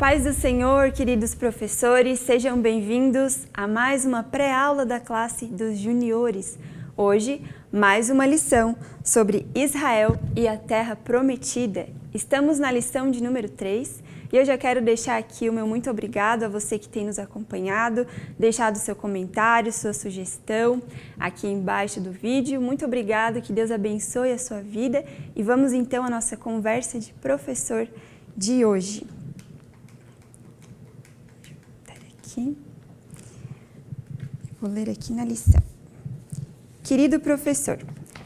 paz do Senhor, queridos professores, sejam bem-vindos a mais uma pré-aula da classe dos juniores. Hoje, mais uma lição sobre Israel e a Terra Prometida. Estamos na lição de número 3 e eu já quero deixar aqui o meu muito obrigado a você que tem nos acompanhado, deixado seu comentário, sua sugestão aqui embaixo do vídeo. Muito obrigado, que Deus abençoe a sua vida e vamos então à nossa conversa de professor de hoje. Vou ler aqui na lição. Querido professor,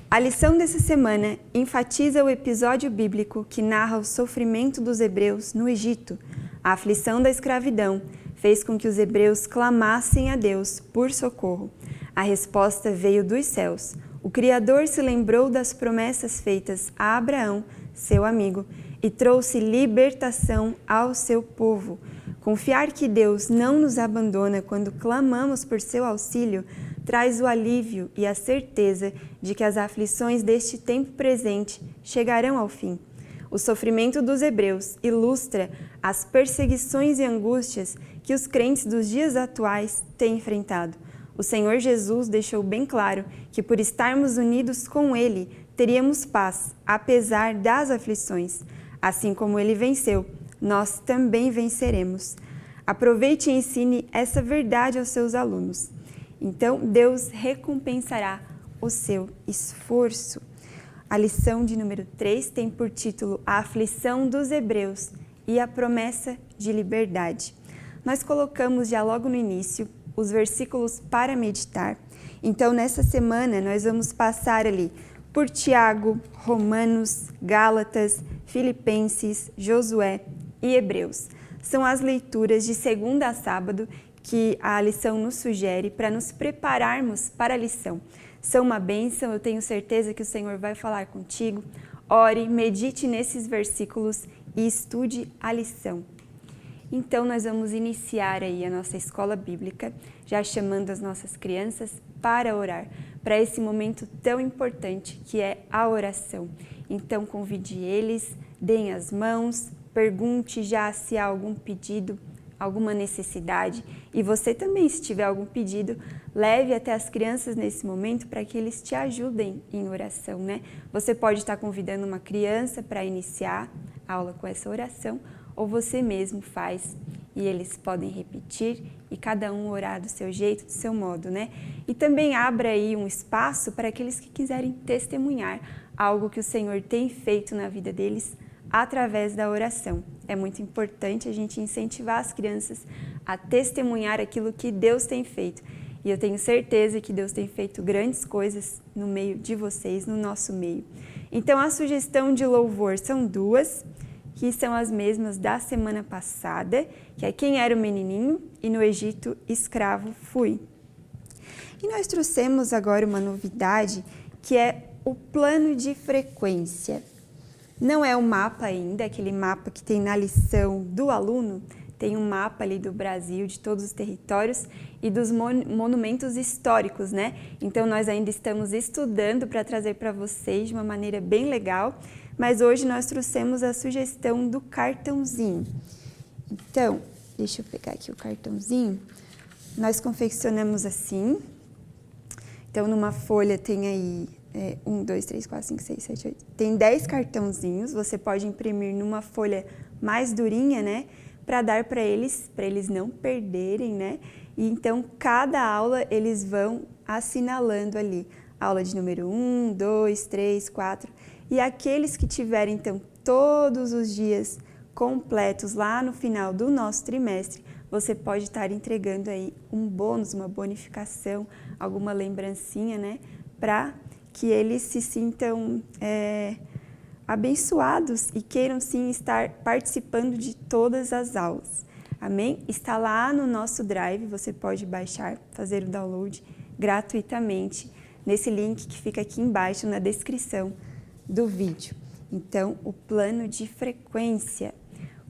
a lição dessa semana enfatiza o episódio bíblico que narra o sofrimento dos hebreus no Egito. A aflição da escravidão fez com que os hebreus clamassem a Deus por socorro. A resposta veio dos céus. O Criador se lembrou das promessas feitas a Abraão, seu amigo, e trouxe libertação ao seu povo. Confiar que Deus não nos abandona quando clamamos por seu auxílio traz o alívio e a certeza de que as aflições deste tempo presente chegarão ao fim. O sofrimento dos hebreus ilustra as perseguições e angústias que os crentes dos dias atuais têm enfrentado. O Senhor Jesus deixou bem claro que por estarmos unidos com Ele, teríamos paz, apesar das aflições. Assim como Ele venceu, nós também venceremos. Aproveite e ensine essa verdade aos seus alunos. Então, Deus recompensará o seu esforço. A lição de número 3 tem por título A Aflição dos Hebreus e a Promessa de Liberdade. Nós colocamos já logo no início os versículos para meditar. Então, nessa semana, nós vamos passar ali por Tiago, Romanos, Gálatas, Filipenses, Josué e Hebreus. São as leituras de segunda a sábado que a lição nos sugere para nos prepararmos para a lição. São uma bênção, eu tenho certeza que o Senhor vai falar contigo. Ore, medite nesses versículos e estude a lição. Então, nós vamos iniciar aí a nossa escola bíblica, já chamando as nossas crianças para orar, para esse momento tão importante que é a oração. Então, convide eles, deem as mãos, pergunte já se há algum pedido, alguma necessidade. E você também, se tiver algum pedido, leve até as crianças nesse momento para que eles te ajudem em oração, né? Você pode estar convidando uma criança para iniciar a aula com essa oração, ou você mesmo faz e eles podem repetir e cada um orar do seu jeito, do seu modo, né? E também abra aí um espaço para aqueles que quiserem testemunhar algo que o Senhor tem feito na vida deles através da oração. É muito importante a gente incentivar as crianças a testemunhar aquilo que Deus tem feito. E eu tenho certeza que Deus tem feito grandes coisas no meio de vocês, no nosso meio. Então, a sugestão de louvor são duas, que são as mesmas da semana passada, que é Quem era o menininho e no Egito escravo fui. E nós trouxemos agora uma novidade, que é o plano de frequência. Não é o mapa ainda, aquele mapa que tem na lição do aluno, tem um mapa ali do Brasil, de todos os territórios e dos monumentos históricos, né? Então, nós ainda estamos estudando para trazer para vocês de uma maneira bem legal, mas hoje nós trouxemos a sugestão do cartãozinho. Então, deixa eu pegar aqui o cartãozinho. Nós confeccionamos assim. Então, numa folha tem aí 1, 2, 3, 4, 5, 6, 7, 8. Tem 10 cartãozinhos, você pode imprimir numa folha mais durinha, né? Para dar para eles não perderem, né? E então, cada aula eles vão assinalando ali. Aula de número 1, 2, 3, 4. E aqueles que tiverem, então, todos os dias completos lá no final do nosso trimestre, você pode estar entregando aí um bônus, uma bonificação, alguma lembrancinha, né? Para que eles se sintam abençoados e queiram sim estar participando de todas as aulas. Amém? Está lá no nosso Drive, você pode baixar, fazer o download gratuitamente nesse link que fica aqui embaixo na descrição do vídeo. Então, o plano de frequência.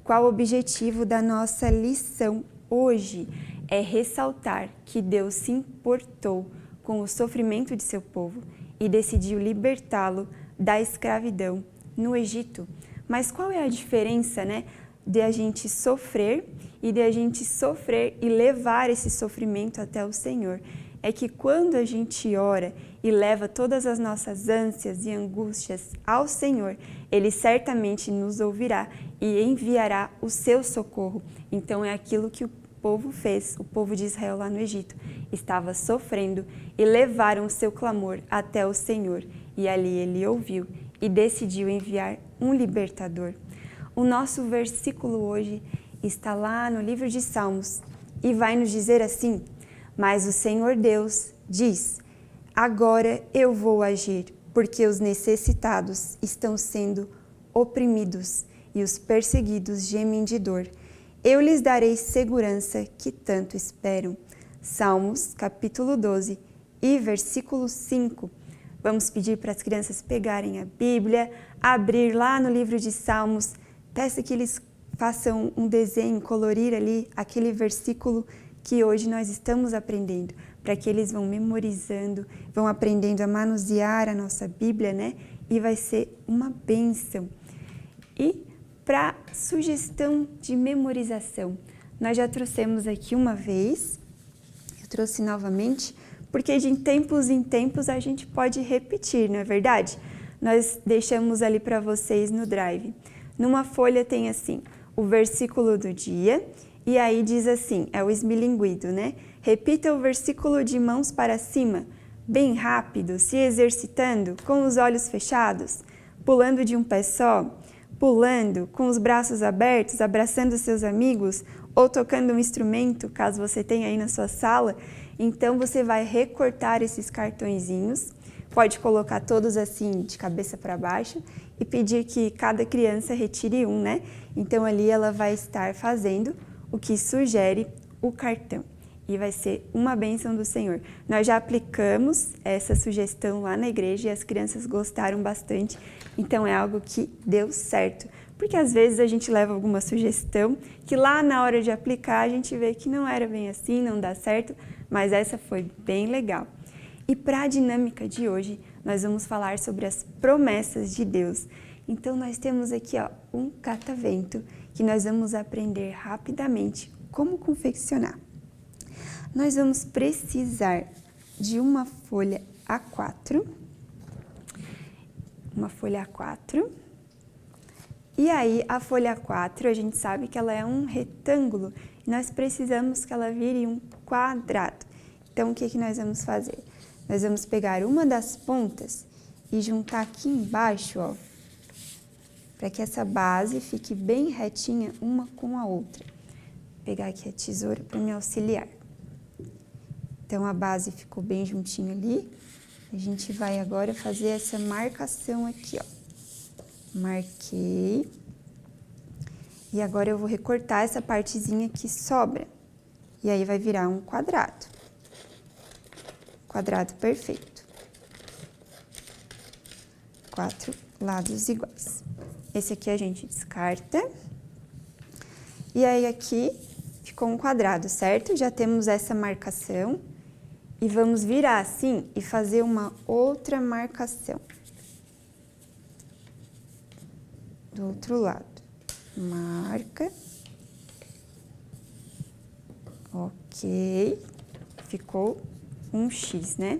Qual o objetivo da nossa lição hoje? É ressaltar que Deus se importou com o sofrimento de seu povo e decidiu libertá-lo da escravidão no Egito. Mas qual é a diferença, né, de a gente sofrer e de a gente sofrer e levar esse sofrimento até o Senhor. É que quando a gente ora e leva todas as nossas ânsias e angústias ao Senhor, Ele certamente nos ouvirá e enviará o seu socorro. Então é aquilo que o povo fez, o povo de Israel lá no Egito, estava sofrendo e levaram o seu clamor até o Senhor. E ali Ele ouviu e decidiu enviar um libertador. O nosso versículo hoje está lá no livro de Salmos e vai nos dizer assim: mas o Senhor Deus diz, agora eu vou agir, porque os necessitados estão sendo oprimidos e os perseguidos gemem de dor. Eu lhes darei segurança que tanto esperam. Salmos, capítulo 12 e versículo 5. Vamos pedir para as crianças pegarem a Bíblia, abrir lá no livro de Salmos, peça que eles façam um desenho, colorir ali aquele versículo que hoje nós estamos aprendendo, para que eles vão memorizando, vão aprendendo a manusear a nossa Bíblia, né? E vai ser uma bênção. E para sugestão de memorização, nós já trouxemos aqui uma vez, eu trouxe novamente, porque de tempos em tempos a gente pode repetir, não é verdade? Nós deixamos ali para vocês no Drive. Numa folha tem assim, o versículo do dia, e aí diz assim, é o esmilinguido, né? Repita o versículo de mãos para cima, bem rápido, se exercitando, com os olhos fechados, pulando de um pé só, pulando, com os braços abertos, abraçando seus amigos, ou tocando um instrumento, caso você tenha aí na sua sala. Então você vai recortar esses cartõezinhos, pode colocar todos assim de cabeça para baixo e pedir que cada criança retire um, né? Então ali ela vai estar fazendo o que sugere o cartão e vai ser uma bênção do Senhor. Nós já aplicamos essa sugestão lá na igreja e as crianças gostaram bastante, então é algo que deu certo. Porque às vezes a gente leva alguma sugestão que lá na hora de aplicar a gente vê que não era bem assim, não dá certo, mas essa foi bem legal. E para a dinâmica de hoje, nós vamos falar sobre as promessas de Deus. Então nós temos aqui um catavento que nós vamos aprender rapidamente como confeccionar. Nós vamos precisar de uma folha A4, e aí a folha A4 a gente sabe que ela é um retângulo e nós precisamos que ela vire um quadrado. Então o que nós vamos fazer? Nós vamos pegar uma das pontas e juntar aqui embaixo, ó, para que essa base fique bem retinha uma com a outra. Vou pegar aqui a tesoura para me auxiliar. Então, a base ficou bem juntinho ali. A gente vai agora fazer essa marcação aqui, ó. Marquei. E agora eu vou recortar essa partezinha que sobra. E aí vai virar um quadrado. Quadrado perfeito. 4 lados iguais. Esse aqui a gente descarta. E aí aqui ficou um quadrado, certo? Já temos essa marcação. E vamos virar assim e fazer uma outra marcação. Do outro lado. Marca. Ok. Ficou um X, né?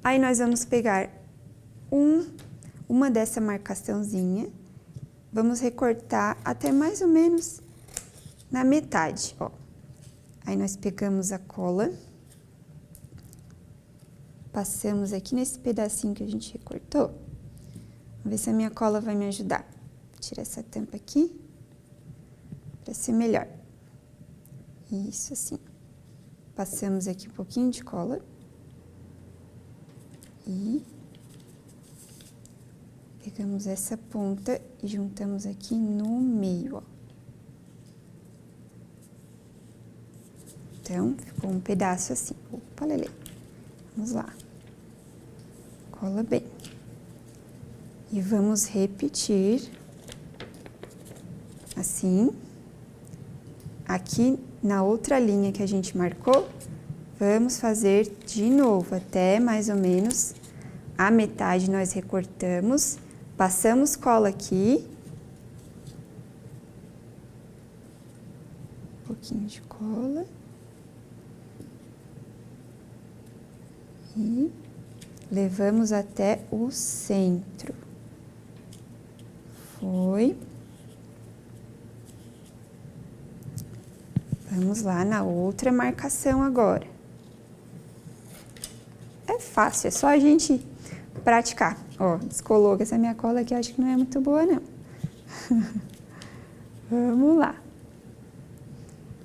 Aí nós vamos pegar uma dessa marcaçãozinha, vamos recortar até mais ou menos na metade, ó. Aí nós pegamos a cola, passamos aqui nesse pedacinho que a gente recortou. Vamos ver se a minha cola vai me ajudar. Vou tirar essa tampa aqui, para ser melhor. Isso assim. Passamos aqui um pouquinho de cola. E pegamos essa ponta e juntamos aqui no meio, ó. Então, ficou um pedaço assim. Opa, Lelê. Vamos lá. Cola bem. E vamos repetir assim. Aqui na outra linha que a gente marcou, vamos fazer de novo, até mais ou menos a metade nós recortamos, passamos cola aqui pouquinho de cola. E levamos até o centro. Foi. Vamos lá na outra marcação agora. É fácil, é só a gente praticar. Ó, descolou, essa minha cola aqui acho que não é muito boa, não. Vamos lá.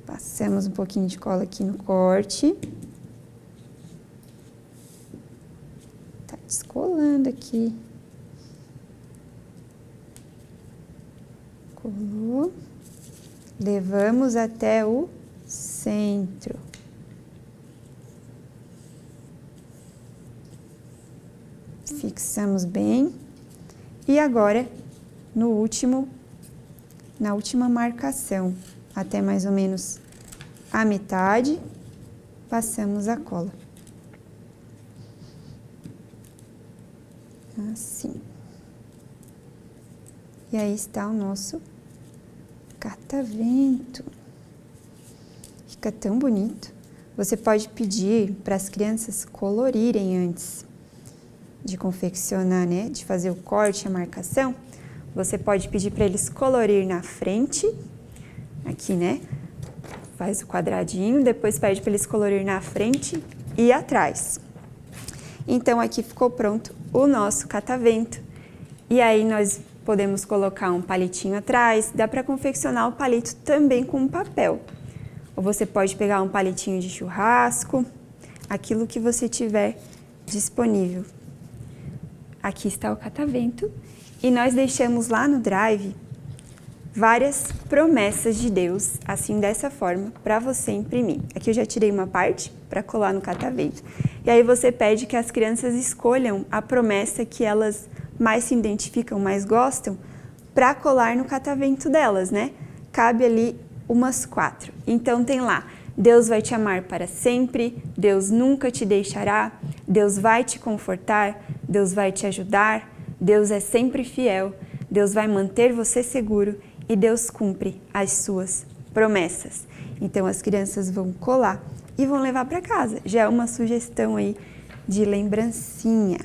Passamos um pouquinho de cola aqui no corte. Tá descolando aqui. Colou. Levamos até o centro. Fixamos bem. E agora, na última marcação, até mais ou menos a metade, passamos a cola. Assim. E aí está o nosso catavento. Fica tão bonito. Você pode pedir para as crianças colorirem antes de confeccionar, né? De fazer o corte, a marcação. Você pode pedir para eles colorir na frente, aqui, né? Faz o quadradinho, depois pede para eles colorir na frente e atrás. Então, aqui ficou pronto o nosso catavento. E aí, nós podemos colocar um palitinho atrás, dá para confeccionar o palito também com papel. Ou você pode pegar um palitinho de churrasco, aquilo que você tiver disponível. Aqui está o catavento e nós deixamos lá no Drive várias promessas de Deus, assim dessa forma, para você imprimir. Aqui eu já tirei uma parte para colar no catavento. E aí você pede que as crianças escolham a promessa que elas mais se identificam, mais gostam, para colar no catavento delas, né? Cabe ali umas 4. Então tem lá, Deus vai te amar para sempre, Deus nunca te deixará, Deus vai te confortar, Deus vai te ajudar, Deus é sempre fiel, Deus vai manter você seguro e Deus cumpre as suas promessas. Então as crianças vão colar e vão levar para casa. Já é uma sugestão aí de lembrancinha.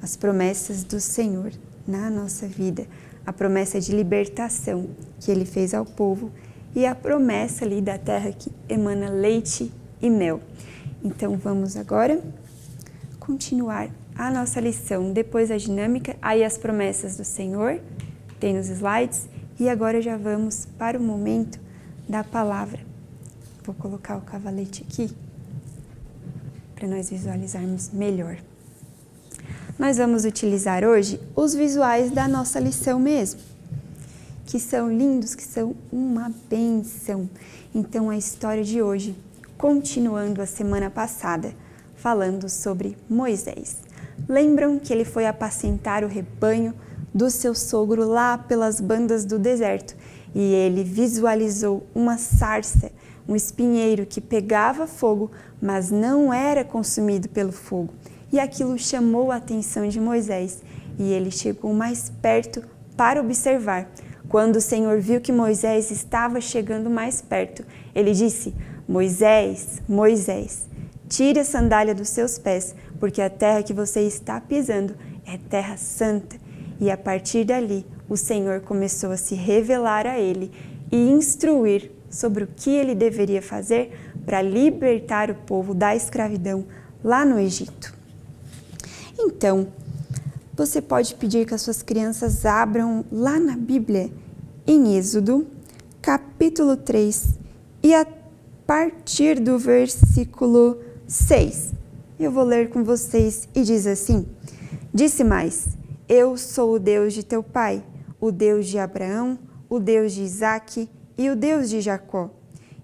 As promessas do Senhor na nossa vida, a promessa de libertação que Ele fez ao povo e a promessa ali da terra que emana leite e mel. Então vamos agora continuar a nossa lição, depois a dinâmica, aí as promessas do Senhor, tem nos slides, e agora já vamos para o momento da palavra. Vou colocar o cavalete aqui para nós visualizarmos melhor. Nós vamos utilizar hoje os visuais da nossa lição mesmo, que são lindos, que são uma bênção. Então, a história de hoje, continuando a semana passada, falando sobre Moisés. Lembram que ele foi apacentar o rebanho do seu sogro lá pelas bandas do deserto e ele visualizou uma sarça, um espinheiro que pegava fogo, mas não era consumido pelo fogo. E aquilo chamou a atenção de Moisés e ele chegou mais perto para observar. Quando o Senhor viu que Moisés estava chegando mais perto, ele disse: Moisés, Moisés, tire a sandália dos seus pés, porque a terra que você está pisando é terra santa. E a partir dali, o Senhor começou a se revelar a ele e instruir sobre o que ele deveria fazer para libertar o povo da escravidão lá no Egito. Então, você pode pedir que as suas crianças abram lá na Bíblia, em Êxodo, capítulo 3, e a partir do versículo 6. Eu vou ler com vocês e diz assim: Disse mais, eu sou o Deus de teu pai, o Deus de Abraão, o Deus de Isaque e o Deus de Jacó.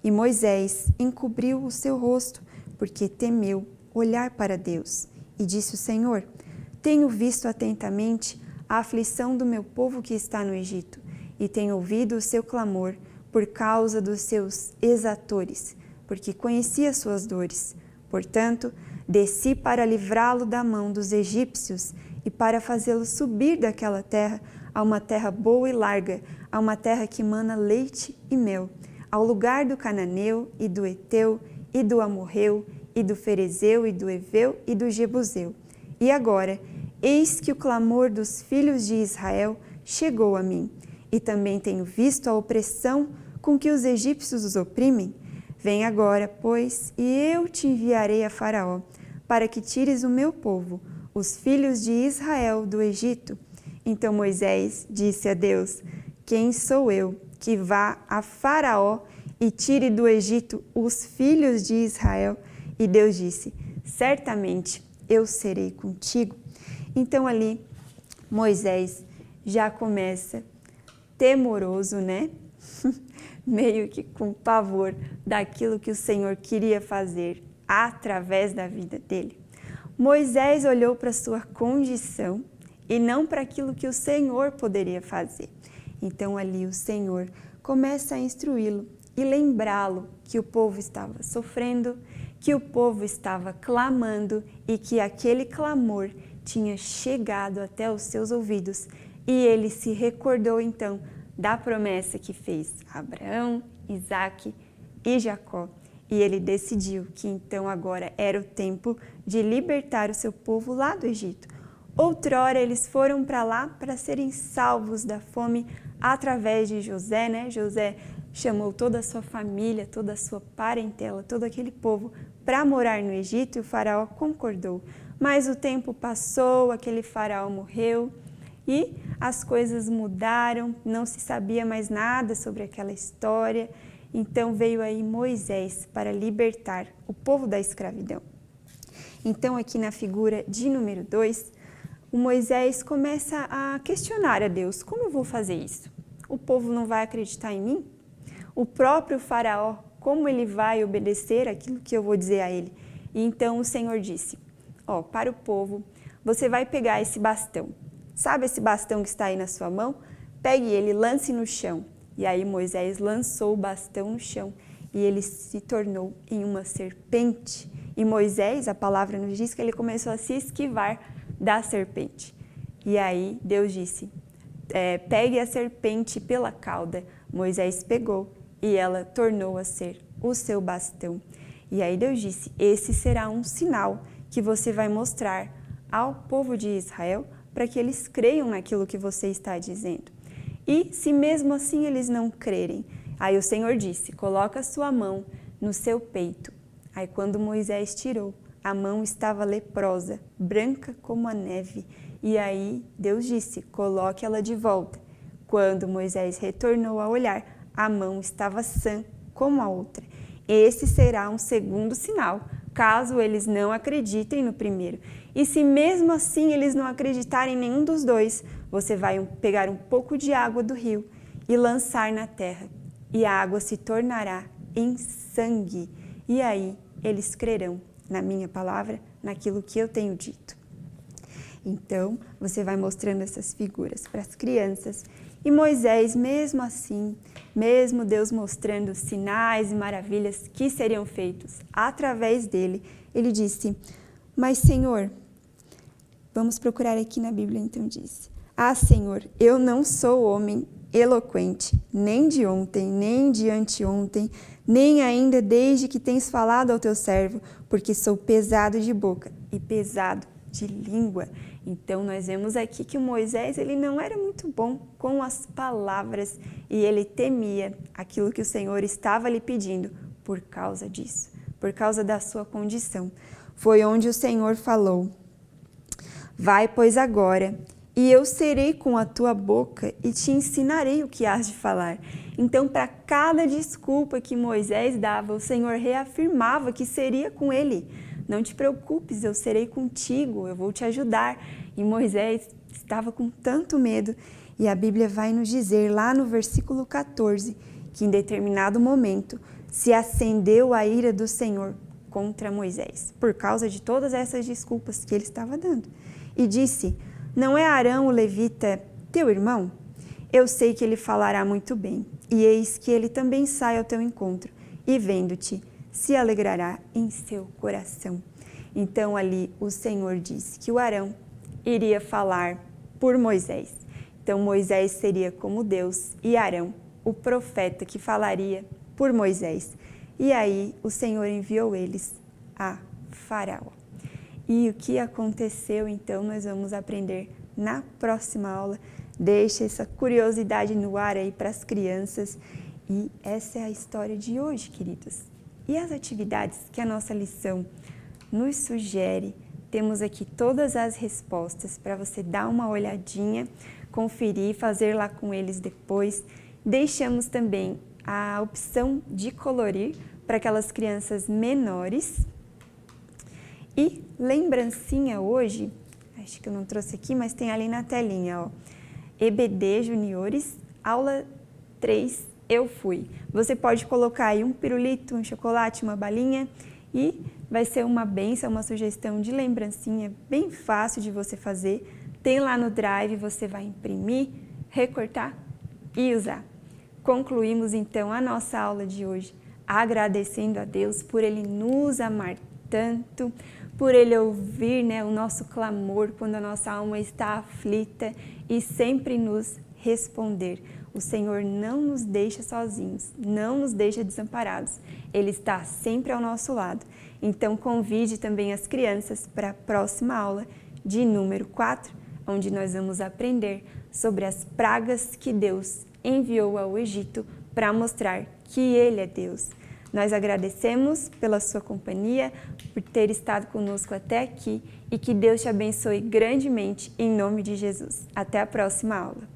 E Moisés encobriu o seu rosto, porque temeu olhar para Deus. E disse o Senhor: Tenho visto atentamente a aflição do meu povo que está no Egito, e tenho ouvido o seu clamor por causa dos seus exatores, porque conheci as suas dores. Portanto, desci para livrá-lo da mão dos egípcios e para fazê-lo subir daquela terra a uma terra boa e larga, a uma terra que mana leite e mel, ao lugar do cananeu e do heteu e do amorreu e do ferezeu e do heveu e do jebuseu. E agora, eis que o clamor dos filhos de Israel chegou a mim, e também tenho visto a opressão com que os egípcios os oprimem. Vem agora, pois, e eu te enviarei a Faraó, para que tires o meu povo, os filhos de Israel, do Egito. Então Moisés disse a Deus: quem sou eu que vá a Faraó e tire do Egito os filhos de Israel? E Deus disse: certamente eu serei contigo. Então ali Moisés já começa temoroso, né? Meio que com pavor daquilo que o Senhor queria fazer através da vida dele. Moisés olhou para sua condição e não para aquilo que o Senhor poderia fazer. Então ali o Senhor começa a instruí-lo e lembrá-lo que o povo estava sofrendo, que o povo estava clamando e que aquele clamor tinha chegado até os seus ouvidos. E ele se recordou então da promessa que fez a Abraão, Isaque e Jacó. E ele decidiu que então agora era o tempo de libertar o seu povo lá do Egito. Outrora eles foram para lá para serem salvos da fome através de José, né? José chamou toda a sua família, toda a sua parentela, todo aquele povo para morar no Egito e o faraó concordou. Mas o tempo passou, aquele faraó morreu e as coisas mudaram, não se sabia mais nada sobre aquela história. Então veio aí Moisés para libertar o povo da escravidão. Então aqui na figura de número 2, o Moisés começa a questionar a Deus: como eu vou fazer isso? O povo não vai acreditar em mim? O próprio faraó, como ele vai obedecer aquilo que eu vou dizer a ele? E então o Senhor disse: para o povo, você vai pegar esse bastão. Sabe esse bastão que está aí na sua mão? Pegue ele, lance no chão. E aí Moisés lançou o bastão no chão e ele se tornou em uma serpente. E Moisés, a palavra nos diz que ele começou a se esquivar da serpente. E aí Deus disse: pegue a serpente pela cauda. Moisés pegou e ela tornou a ser o seu bastão. E aí Deus disse: esse será um sinal que você vai mostrar ao povo de Israel para que eles creiam naquilo que você está dizendo. E se mesmo assim eles não crerem, aí o Senhor disse: coloca a sua mão no seu peito. Aí quando Moisés tirou, a mão estava leprosa, branca como a neve. E aí Deus disse: coloque ela de volta. Quando Moisés retornou a olhar, a mão estava sã como a outra. Esse será um segundo sinal, caso eles não acreditem no primeiro. E se mesmo assim eles não acreditarem em nenhum dos dois, você vai pegar um pouco de água do rio e lançar na terra, e a água se tornará em sangue. E aí eles crerão na minha palavra, naquilo que eu tenho dito. Então, você vai mostrando essas figuras para as crianças. E Moisés, mesmo assim, mesmo Deus mostrando sinais e maravilhas que seriam feitos através dele, ele disse: mas Senhor, vamos procurar aqui na Bíblia, então disse: Senhor, eu não sou homem eloquente, nem de ontem, nem de anteontem, nem ainda desde que tens falado ao teu servo, porque sou pesado de boca e pesado de língua. Então nós vemos aqui que o Moisés, ele não era muito bom com as palavras e ele temia aquilo que o Senhor estava lhe pedindo por causa disso, por causa da sua condição. Foi onde o Senhor falou: vai, pois, agora, e eu serei com a tua boca e te ensinarei o que hás de falar. Então, para cada desculpa que Moisés dava, o Senhor reafirmava que seria com ele. Não te preocupes, eu serei contigo, eu vou te ajudar. E Moisés estava com tanto medo, e a Bíblia vai nos dizer lá no versículo 14, que em determinado momento se acendeu a ira do Senhor contra Moisés, por causa de todas essas desculpas que ele estava dando. E disse: não é Arão o levita teu irmão? Eu sei que ele falará muito bem, e eis que ele também sai ao teu encontro, e vendo-te, se alegrará em seu coração. Então ali o Senhor disse que o Arão iria falar por Moisés. Então Moisés seria como Deus e Arão, o profeta que falaria por Moisés. E aí o Senhor enviou eles a Faraó. E o que aconteceu, então, nós vamos aprender na próxima aula. Deixa essa curiosidade no ar aí para as crianças. E essa é a história de hoje, queridos. E as atividades que a nossa lição nos sugere, temos aqui todas as respostas para você dar uma olhadinha, conferir, fazer lá com eles depois. Deixamos também a opção de colorir para aquelas crianças menores. E lembrancinha hoje, acho que eu não trouxe aqui, mas tem ali na telinha, ó. EBD Juniores, aula 3, eu fui. Você pode colocar aí um pirulito, um chocolate, uma balinha e vai ser uma bênção, uma sugestão de lembrancinha bem fácil de você fazer. Tem lá no Drive, você vai imprimir, recortar e usar. Concluímos então a nossa aula de hoje agradecendo a Deus por Ele nos amar tanto, por Ele ouvir, o nosso clamor quando a nossa alma está aflita e sempre nos responder. O Senhor não nos deixa sozinhos, não nos deixa desamparados. Ele está sempre ao nosso lado. Então convide também as crianças para a próxima aula de número 4, onde nós vamos aprender sobre as pragas que Deus enviou ao Egito para mostrar que Ele é Deus. Nós agradecemos pela sua companhia, por ter estado conosco até aqui e que Deus te abençoe grandemente em nome de Jesus. Até a próxima aula.